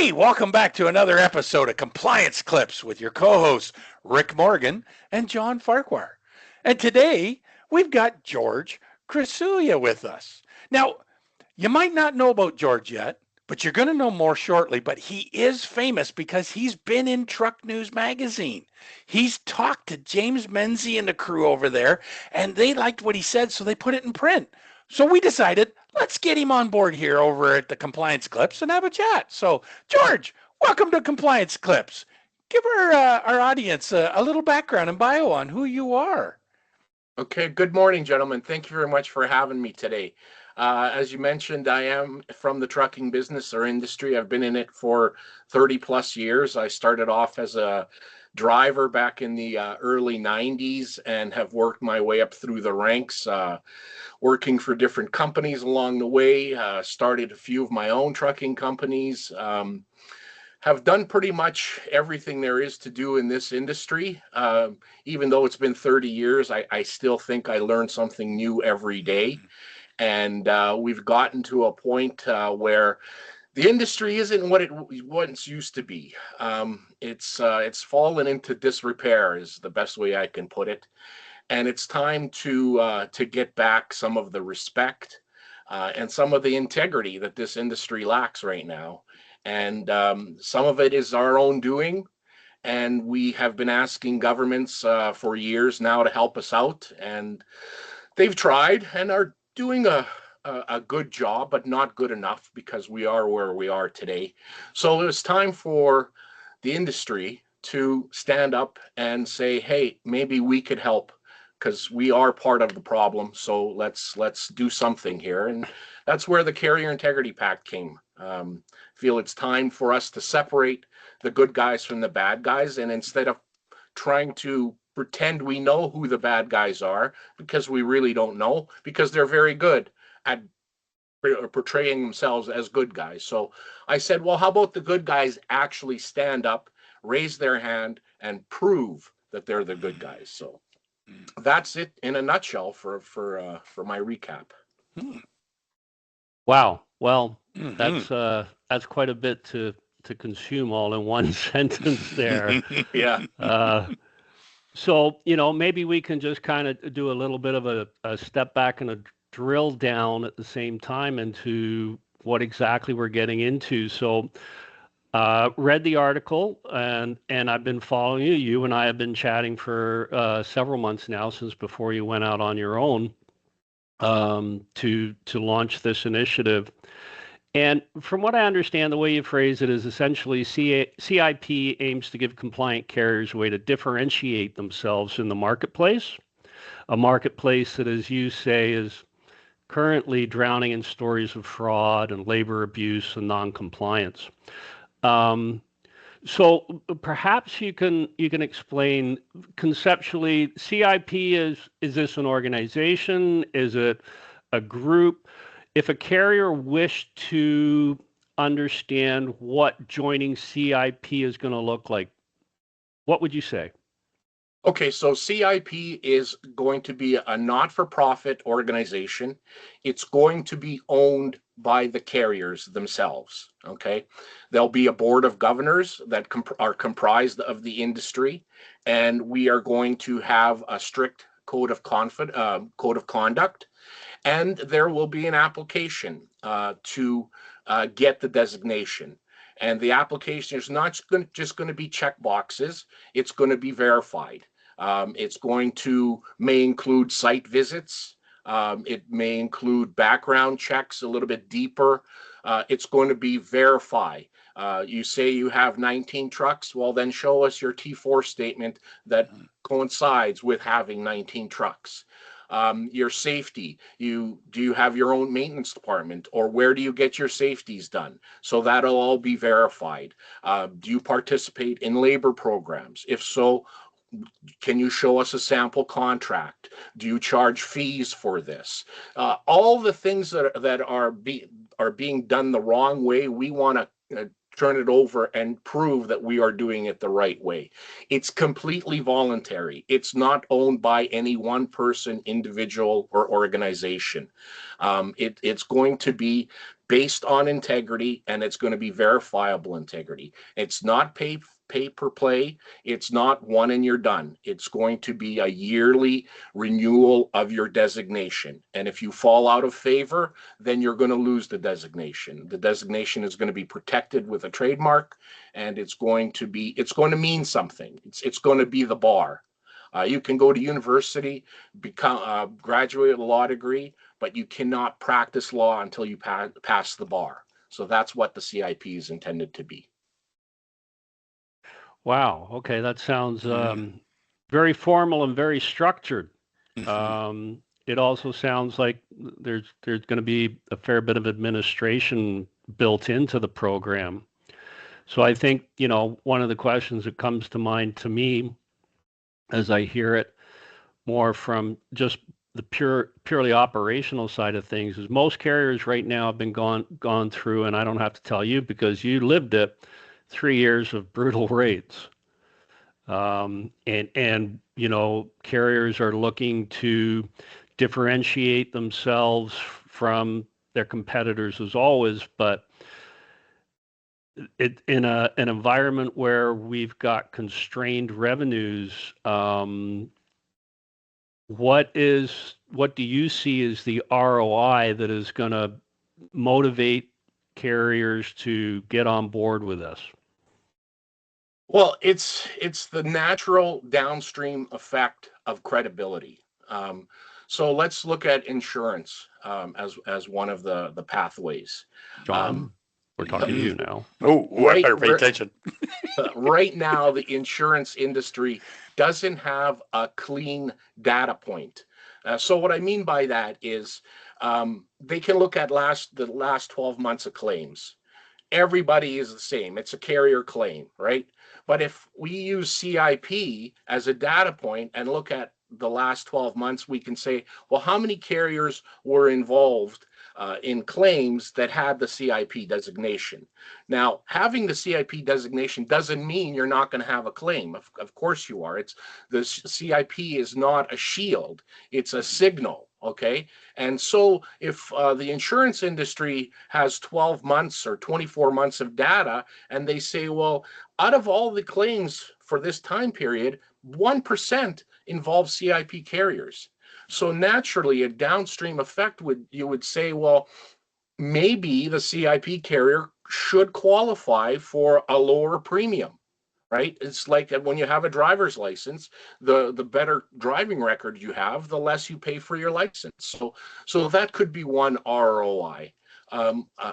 Hey, welcome back to another episode of Compliance Clips with your co-hosts Rick Morgan and John Farquhar. And today we've got George Krasulja with us. Now, you might not know about George yet, but you're going to know more shortly. But he is famous because he's been in Truck News magazine. He's talked to James Menzies and the crew over there, and they liked what he said, so they put it in print. So we decided, let's get him on board here over at the Compliance Clips and have a chat. So, George, welcome to Compliance Clips. Give our audience a little background and bio on who you are. Okay, good morning, gentlemen. Thank you very much for having me today. As you mentioned, I am from the trucking business or industry. I've been in it for 30 plus years. I started off as a driver back in the early 90s and have worked my way up through the ranks, working for different companies along the way, started a few of my own trucking companies. Have done pretty much everything there is to do in this industry. Even though it's been 30 years, I still think I learn something new every day. And we've gotten to a point where the industry isn't what it once used to be. It's fallen into disrepair is the best way I can put it. And it's time to get back some of the respect and some of the integrity that this industry lacks right now. And some of it is our own doing. And we have been asking governments for years now to help us out. And they've tried and are doing a good job, but not good enough because we are where we are today. So it's time for the industry to stand up and say, hey, maybe we could help because we are part of the problem. So let's do something here. And that's where the Carrier Integrity Pact came. Feel it's time for us to separate the good guys from the bad guys. And instead of trying to pretend we know who the bad guys are, because we really don't know, because they're very good at portraying themselves as good guys. So I said, well, how about the good guys actually stand up, raise their hand, and prove that they're the good guys? So that's it in a nutshell for my recap. Wow. Well, that's quite a bit to consume all in one sentence there. Yeah. So, maybe we can just kind of do a little bit of a step back and a drill down at the same time into what exactly we're getting into. So, read the article and I've been following you. You and I have been chatting for several months now since before you went out on your own to launch this initiative. And from what I understand, the way you phrase it is essentially CIP aims to give compliant carriers a way to differentiate themselves in the marketplace, a marketplace that, as you say, is currently drowning in stories of fraud and labor abuse and noncompliance. So perhaps you can explain conceptually, CIP is this an organization? Is it a group? If a carrier wished to understand what joining CIP is going to look like, what would you say? Okay, so CIP is going to be a not-for-profit organization. It's going to be owned by the carriers themselves, okay? There'll be a board of governors that are comprised of the industry, and we are going to have a strict code of conduct, and there will be an application to get the designation. And the application is not just going to be check boxes, it's going to be verified. It's going to may include site visits. It may include background checks a little bit deeper. It's going to be verify. You say you have 19 trucks, well, then show us your T4 statement that coincides with having 19 trucks. Your safety, do you have your own maintenance department, or where do you get your safeties done? So that'll all be verified. Do you participate in labor programs? If so, can you show us a sample contract? Do you charge fees for this? All the things that are being done the wrong way, we want to turn it over and prove that we are doing it the right way. It's completely voluntary. It's not owned by any one person, individual, or organization. It's going to be based on integrity, and it's going to be verifiable integrity. It's not pay per play. It's not one and you're done. It's going to be a yearly renewal of your designation. And if you fall out of favor, then you're going to lose the designation. The designation is going to be protected with a trademark, and it's going to mean something. It's going to be the bar. You can go to university, become graduate a law degree, but you cannot practice law until you pass the bar. So that's what the CIP is intended to be. Wow. Okay, that sounds very formal and very structured. It also sounds like there's going to be a fair bit of administration built into the program. So I think, one of the questions that comes to mind to me as I hear it more from just the purely operational side of things is most carriers right now have been gone through, and I don't have to tell you because you lived it, 3 years of brutal raids. And carriers are looking to differentiate themselves from their competitors as always, but in an environment where we've got constrained revenues, what do you see as the ROI that is going to motivate carriers to get on board with this? Well, it's the natural downstream effect of credibility. So let's look at insurance as one of the pathways. John, we're talking to you now. Oh, I better pay attention. Right now, the insurance industry doesn't have a clean data point. So what I mean by that is they can look at the last 12 months of claims. Everybody is the same. It's a carrier claim, right? But if we use CIP as a data point and look at the last 12 months, we can say, well, how many carriers were involved in claims that had the CIP designation? Now, having the CIP designation doesn't mean you're not going to have a claim. Of course you are. The CIP is not a shield. It's a signal. Okay. And so if the insurance industry has 12 months or 24 months of data, and they say, well, out of all the claims for this time period, 1% involve CIP carriers. So naturally, a downstream effect you would say, well, maybe the CIP carrier should qualify for a lower premium. Right? It's like when you have a driver's license, the better driving record you have, the less you pay for your license. So that could be one ROI.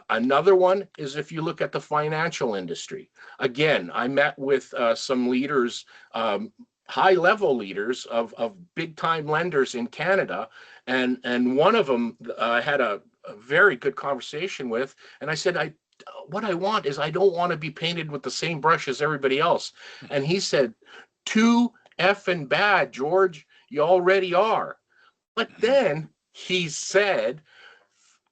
Another one is if you look at the financial industry. Again, I met with some leaders, high-level leaders of big-time lenders in Canada, and one of them I had a very good conversation with, and I said, what I want is I don't want to be painted with the same brush as everybody else. And he said, too effing bad, George. You already are. But then he said,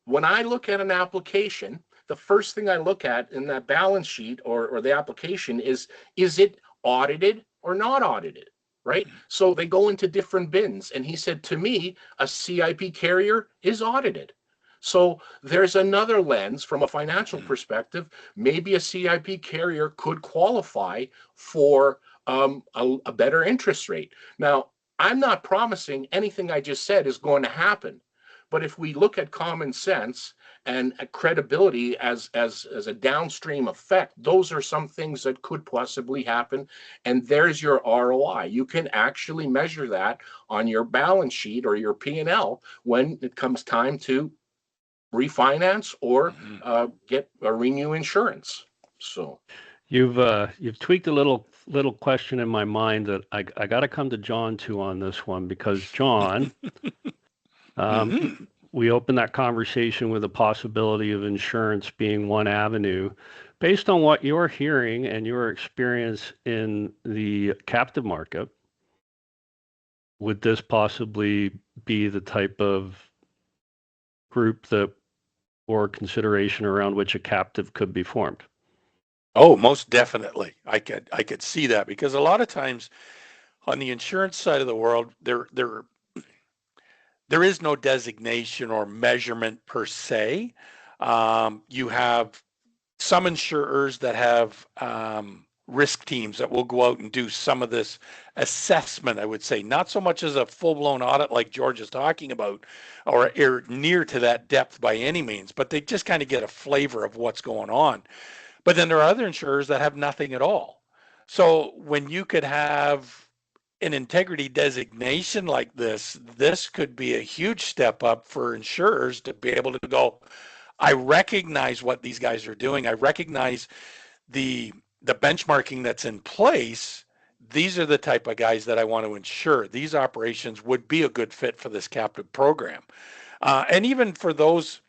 when I look at an application, the first thing I look at in that balance sheet or the application is it audited or not audited? Right? So they go into different bins. And he said, to me, a CIP carrier is audited. So there's another lens from a financial perspective. Maybe a CIP carrier could qualify for a better interest rate. Now, I'm not promising anything I just said is going to happen. But if we look at common sense and credibility as a downstream effect, those are some things that could possibly happen. And there's your ROI. You can actually measure that on your balance sheet or your P&L when it comes time to refinance or get a renew insurance. So you've tweaked a little question in my mind that I got to come to John on this one, because John, we opened that conversation with the possibility of insurance being one avenue. Based on what you're hearing and your experience in the captive market, would this possibly be the type of group or consideration around which a captive could be formed? Oh, most definitely. I could see that, because a lot of times on the insurance side of the world, there is no designation or measurement per se. You have some insurers that have risk teams that will go out and do some of this assessment, I would say, not so much as a full-blown audit like George is talking about, or near to that depth by any means, but they just kind of get a flavor of what's going on. But then there are other insurers that have nothing at all. So when you could have an integrity designation like this could be a huge step up for insurers to be able to go, I recognize what these guys are doing. I recognize the benchmarking that's in place. These are the type of guys that I want to insure. These operations would be a good fit for this captive program. And even for those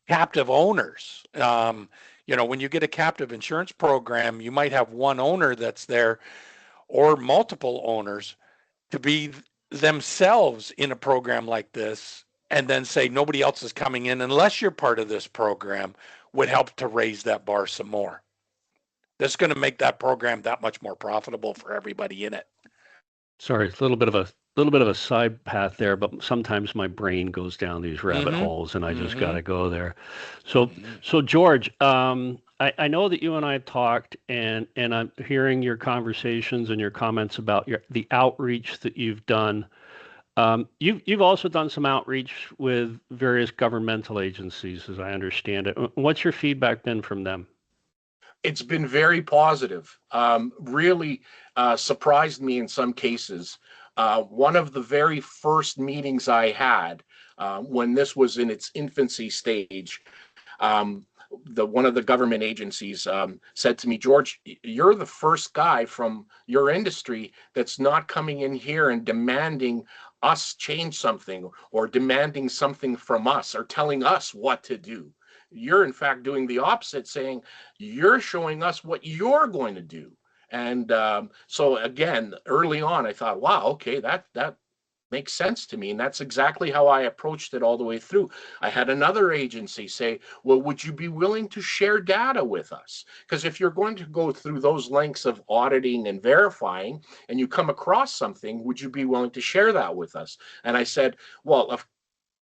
captive owners, when you get a captive insurance program, you might have one owner that's there or multiple owners to be themselves in a program like this and then say nobody else is coming in unless you're part of this program would help to raise that bar some more. That's going to make that program that much more profitable for everybody in it. Sorry, it's a little bit of a side path there, but sometimes my brain goes down these rabbit holes, and I just got to go there. So George, I know that you and I have talked, and I'm hearing your conversations and your comments about the outreach that you've done. You've also done some outreach with various governmental agencies, as I understand it. What's your feedback been from them? It's been very positive. Really surprised me in some cases. One of the very first meetings I had when this was in its infancy stage, one of the government agencies said to me, George, you're the first guy from your industry that's not coming in here and demanding us change something or demanding something from us or telling us what to do. You're in fact doing the opposite, saying you're showing us what you're going to do. And so again, early on, I thought, wow, okay, that makes sense to me. And that's exactly how I approached it all the way through. I had another agency say, well, would you be willing to share data with us? Because if you're going to go through those lengths of auditing and verifying and you come across something, would you be willing to share that with us? And I said, well,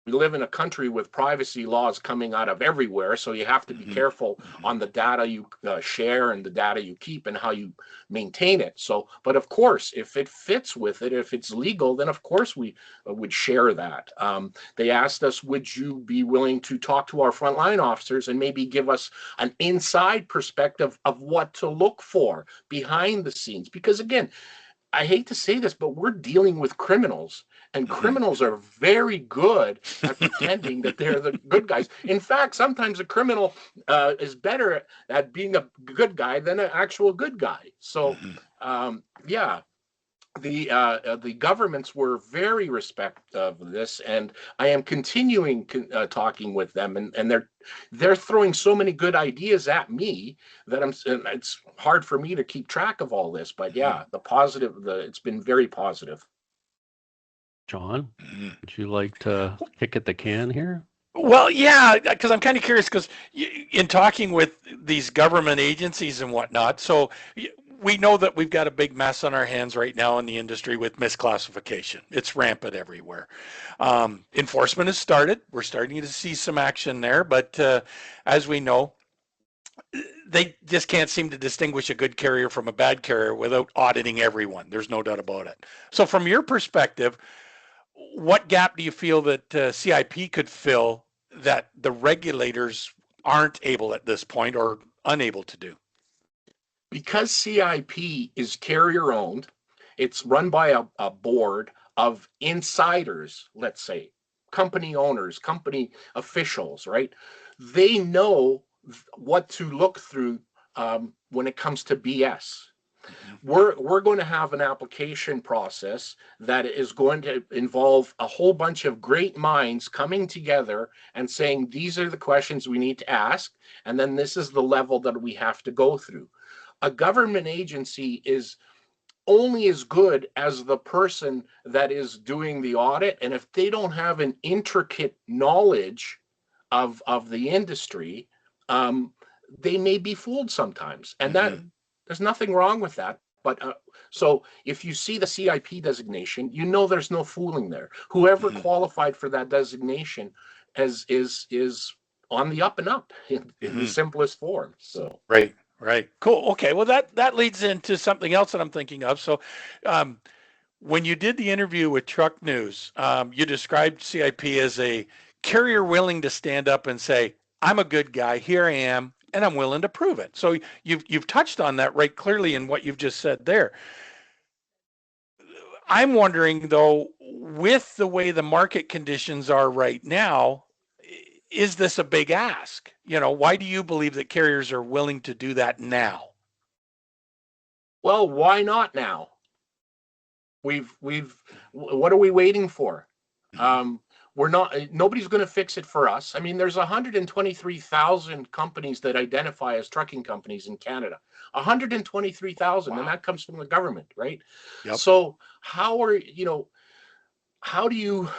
we live in a country with privacy laws coming out of everywhere, so you have to be careful on the data you share and the data you keep and how you maintain it. So, but of course, if it fits with it, if it's legal, then of course we would share that. They asked us, would you be willing to talk to our frontline officers and maybe give us an inside perspective of what to look for behind the scenes? Because again, I hate to say this, but we're dealing with criminals, and criminals are very good at pretending that they're the good guys. In fact, sometimes a criminal is better at being a good guy than an actual good guy. So, yeah. The governments were very respectful of this, and I am continuing talking with them, and they're throwing so many good ideas at me that it's hard for me to keep track of all this. But yeah, it's been very positive. John, would you like to kick at the can here? Well, yeah, because I'm kind of curious because in talking with these government agencies and whatnot, so we know that we've got a big mess on our hands right now in the industry with misclassification. It's rampant everywhere. Enforcement has started. We're starting to see some action there, but as we know, they just can't seem to distinguish a good carrier from a bad carrier without auditing everyone. There's no doubt about it. So from your perspective, what gap do you feel that CIP could fill that the regulators aren't able at this point or unable to do? Because CIP is carrier owned, it's run by a board of insiders, let's say, company owners, company officials, right? They know what to look through when it comes to BS. We're going to have an application process that is going to involve a whole bunch of great minds coming together and saying, these are the questions we need to ask, and then this is the level that we have to go through. A government agency is only as good as the person that is doing the audit, and if they don't have an intricate knowledge of the industry, they may be fooled sometimes, and that there's nothing wrong with that. But so if you see the CIP designation, you know there's no fooling there. Whoever qualified for that designation is on the up and up in the simplest form. So right. Cool. Okay. Well, that leads into something else that I'm thinking of. So, when you did the interview with Truck News, you described CIP as a carrier willing to stand up and say, "I'm a good guy. Here I am, and I'm willing to prove it." So you've touched on that right clearly in what you've just said there. I'm wondering though, with the way the market conditions are right now, is this a big ask? Why do you believe that carriers are willing to do that now? Well, why not now? What are we waiting for? Nobody's going to fix it for us. I mean, there's 123,000 companies that identify as trucking companies in Canada. 123,000, wow. And that comes from the government, right? Yep. So how do you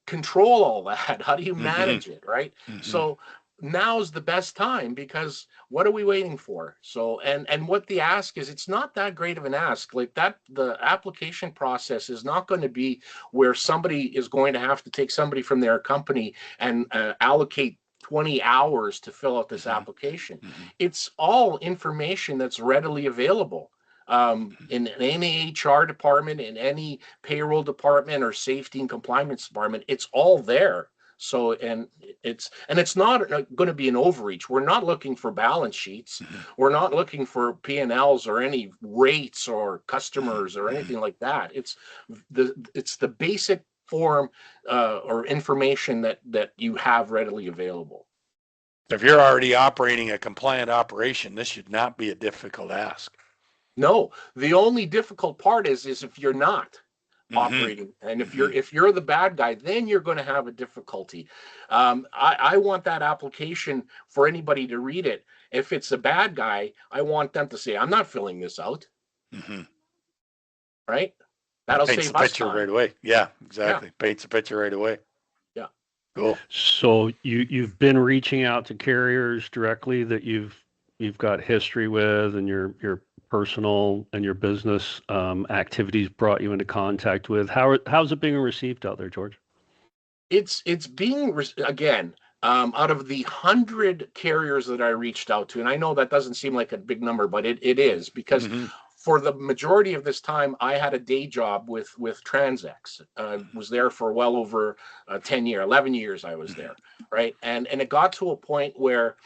control all that? How do you manage it, right? So now's the best time, because what are we waiting for? So and what the ask is, it's not that great of an ask. Like that, the application process is not going to be where somebody is going to have to take somebody from their company and allocate 20 hours to fill out this application. It's all information that's readily available. In any HR department, in any payroll department or safety and compliance department, it's all there. So, and it's not going to be an overreach. We're not looking for balance sheets. We're not looking for P&Ls or any rates or customers or anything like that. It's the basic form or information that you have readily available. If you're already operating a compliant operation, this should not be a difficult ask. No, the only difficult part is if you're not operating, and if you're the bad guy, then you're going to have a difficulty. I want that application for anybody to read it. If it's a bad guy, I want them to say, "I'm not filling this out." Right? That'll paints save the us picture time. Right away. Yeah, exactly. Yeah. Paints the picture right away. Yeah. Cool. So you've been reaching out to carriers directly that you've got history with, and your personal and your business activities brought you into contact with. How's it being received out there, George? It's being again, out of the 100 carriers that I reached out to, and I know that doesn't seem like a big number, but it is, because for the majority of this time, I had a day job with TransX. Was there for well over 11 years I was there, right? And it got to a point where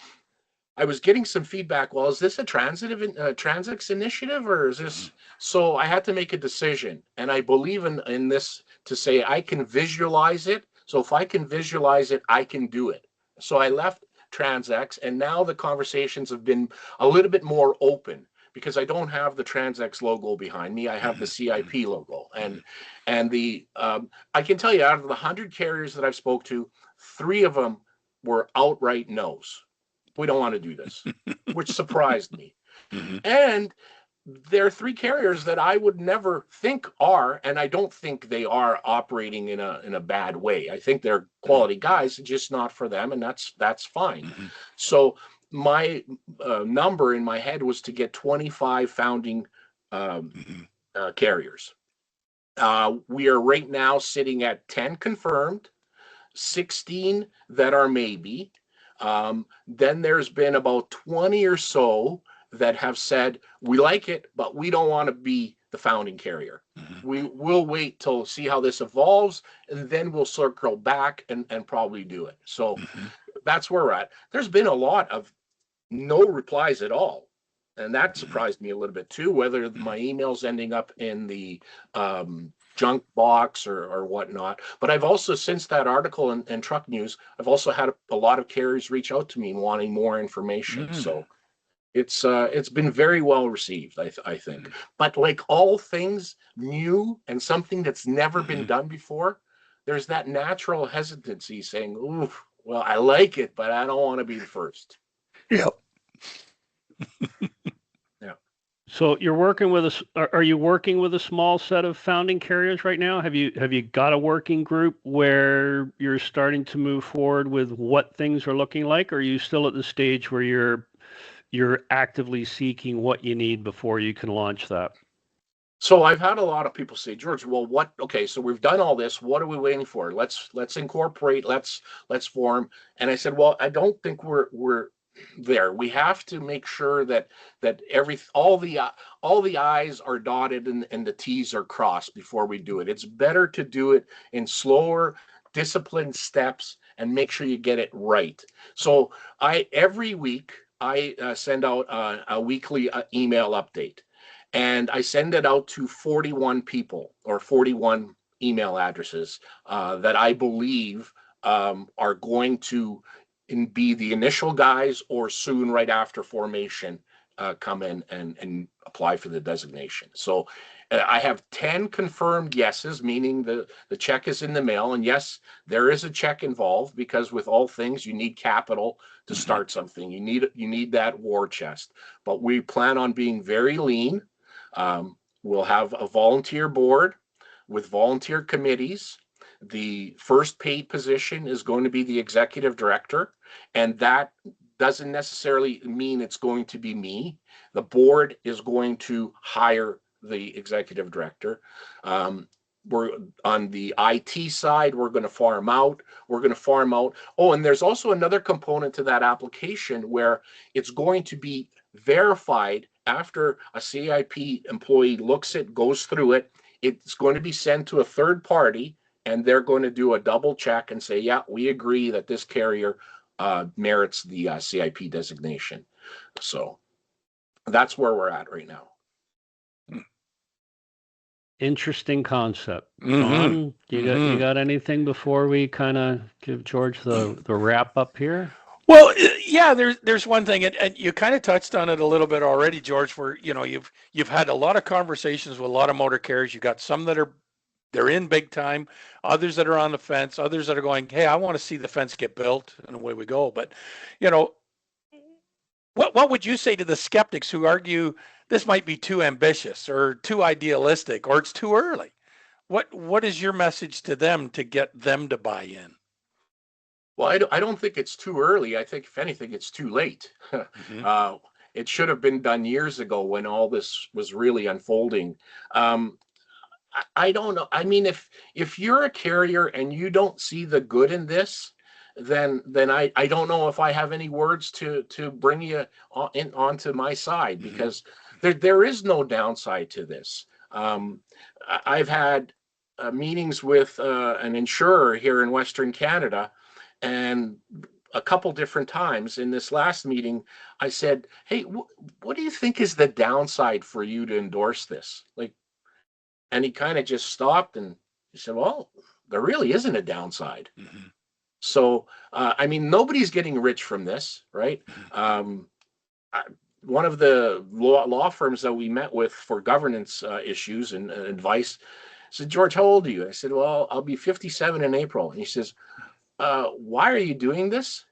I was getting some feedback. Well, is this a TransX initiative, or is this? So I had to make a decision, and I believe in this to say I can visualize it. So if I can visualize it, I can do it. So I left TransX, and now the conversations have been a little bit more open, because I don't have the TransX logo behind me. I have the CIP logo, and the I can tell you, out of the 100 carriers that I've spoke to, 3 of them were outright no's. We don't want to do this, which surprised me. And there are 3 carriers that I would never think are, and I don't think they are operating in a bad way. I think they're quality guys, just not for them, and that's fine. So my number in my head was to get 25 founding carriers. We are right now sitting at 10 confirmed, 16 that are maybe. Then there's been about 20 or so that have said, we like it, but we don't want to be the founding carrier. We will wait till see how this evolves, and then we'll circle back and probably do it. So that's where we're at. There's been a lot of no replies at all, and that surprised me a little bit too, whether my email's ending up in the junk box or whatnot. But I've also, since that article in Truck News, I've also had a lot of carriers reach out to me wanting more information. So it's been very well received, I think. But like all things new and something that's never been done before, there's that natural hesitancy saying, "Ooh, well, I like it, but I don't want to be the first." Yep. Yeah. So you're working with are you working with a small set of founding carriers right now? Have you got a working group where you're starting to move forward with what things are looking like? Or are you still at the stage where you're actively seeking what you need before you can launch that? So I've had a lot of people say, George, well, what? Okay, so we've done all this. What are we waiting for? Let's incorporate. Let's form. And I said, well, I don't think we're there. We have to make sure that all the I's are dotted and the T's are crossed before we do it. It's better to do it in slower, disciplined steps and make sure you get it right. So every week I send out a weekly email update, and I send it out to 41 people or 41 email addresses that I believe are going to be the initial guys, or soon right after formation come in and apply for the designation. So I have 10 confirmed yeses, meaning the check is in the mail. And yes, there is a check involved, because with all things, you need capital to start something. You need that war chest. But we plan on being very lean. We'll have a volunteer board with volunteer committees. The first paid position is going to be the executive director, and that doesn't necessarily mean it's going to be me. The board is going to hire the executive director. We're on the IT side, we're going to farm out. Oh, and there's also another component to that application where it's going to be verified after a CIP employee goes through it. It's going to be sent to a third party, and they're going to do a double check and say, yeah, we agree that this carrier merits the CIP designation. So that's where we're at right now. Interesting concept. John, you got anything before we kind of give George the wrap up here? Well, yeah, there's one thing, and you kind of touched on it a little bit already, George, where you've had a lot of conversations with a lot of motor carriers. You got some that they're in big time, others that are on the fence, others that are going, hey, I want to see the fence get built, and away we go. But what would you say to the skeptics who argue this might be too ambitious or too idealistic or it's too early? What is your message to them to get them to buy in? Well, I don't think it's too early. I think, if anything, it's too late. It should have been done years ago when all this was really unfolding. I don't know. I mean, if you're a carrier and you don't see the good in this, then I don't know if I have any words to bring you onto my side, because there is no downside to this. I've had meetings with an insurer here in Western Canada, and a couple different times. In this last meeting, I said, hey, what do you think is the downside for you to endorse this? And he kind of just stopped and he said, well, there really isn't a downside. So, I mean, nobody's getting rich from this, right? One of the law firms that we met with for governance issues and advice said, George, how old are you? I said, well, I'll be 57 in April. And he says, why are you doing this?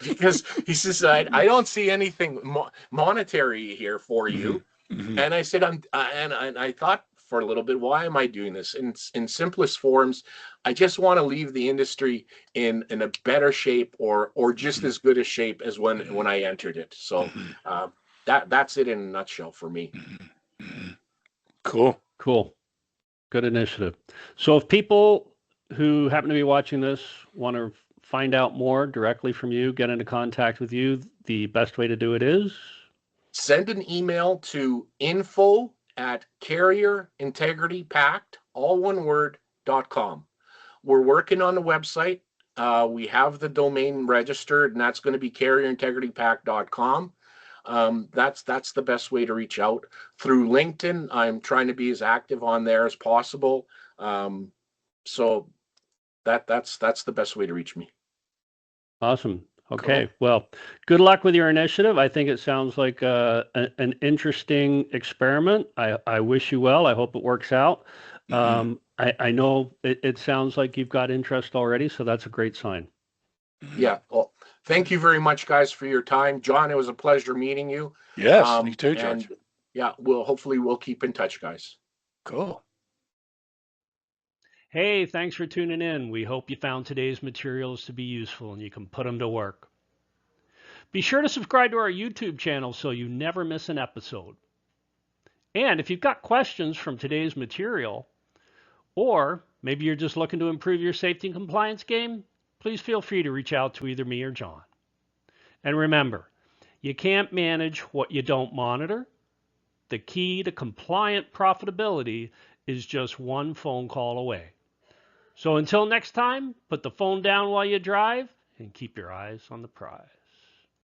Because he says, I don't see anything monetary here for you. And I said, and I thought for a little bit, why am I doing this? In simplest forms, I just want to leave the industry in a better shape, or just as good a shape as when I entered it. So that's it in a nutshell for me. Cool. Good initiative. So if people who happen to be watching this want to find out more directly from you, get into contact with you, the best way to do it is? Send an email to info@Carrier Integrity Pact, all one word, .com. We're working on the website. We have the domain registered, and that's going to be carrierintegritypact.com. That's the best way to reach out. Through LinkedIn, I'm trying to be as active on there as possible. So that's the best way to reach me. Awesome. Okay. Cool. Well, good luck with your initiative. I think it sounds like an interesting experiment. I wish you well. I hope it works out. I know it sounds like you've got interest already, so that's a great sign. Yeah. Well, thank you very much, guys, for your time. John, it was a pleasure meeting you. Yes, me too, George. And yeah, hopefully we'll keep in touch, guys. Cool. Hey, thanks for tuning in. We hope you found today's materials to be useful and you can put them to work. Be sure to subscribe to our YouTube channel so you never miss an episode. And if you've got questions from today's material, or maybe you're just looking to improve your safety and compliance game, please feel free to reach out to either me or John. And remember, you can't manage what you don't monitor. The key to compliant profitability is just one phone call away. So until next time, put the phone down while you drive and keep your eyes on the prize.